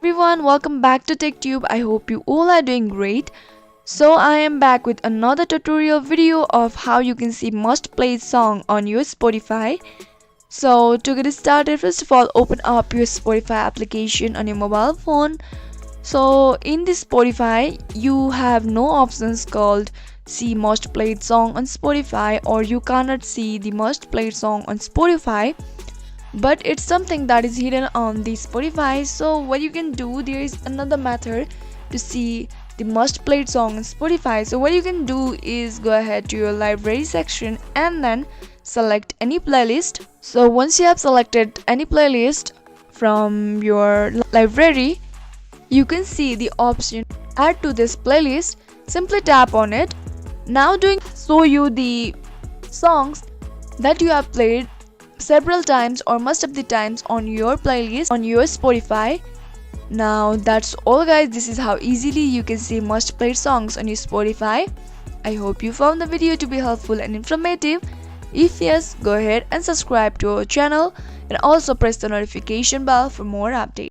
everyone, welcome back to TechTube. I hope you all are doing great. So I am back with another tutorial video of how you can see must play song on your Spotify. So to get started, first of all open up your Spotify application on your mobile phone. So in this Spotify you have no options called see must played song on Spotify, or you cannot see the must played song on Spotify, but it's something that is hidden on the Spotify. So what you can do, there is another method to see the must played song on Spotify. So what you can do is go ahead to your library section and then select any playlist. So once you have selected any playlist from your library, you can see the option add to this playlist. Simply tap on it. Now doing show you the songs that you have played several times or most of the times on your playlist on your Spotify. Now that's all guys, this is how easily you can see must played songs on your Spotify. I hope you found the video to be helpful and informative. If yes, go ahead and subscribe to our channel and also press the notification bell for more updates.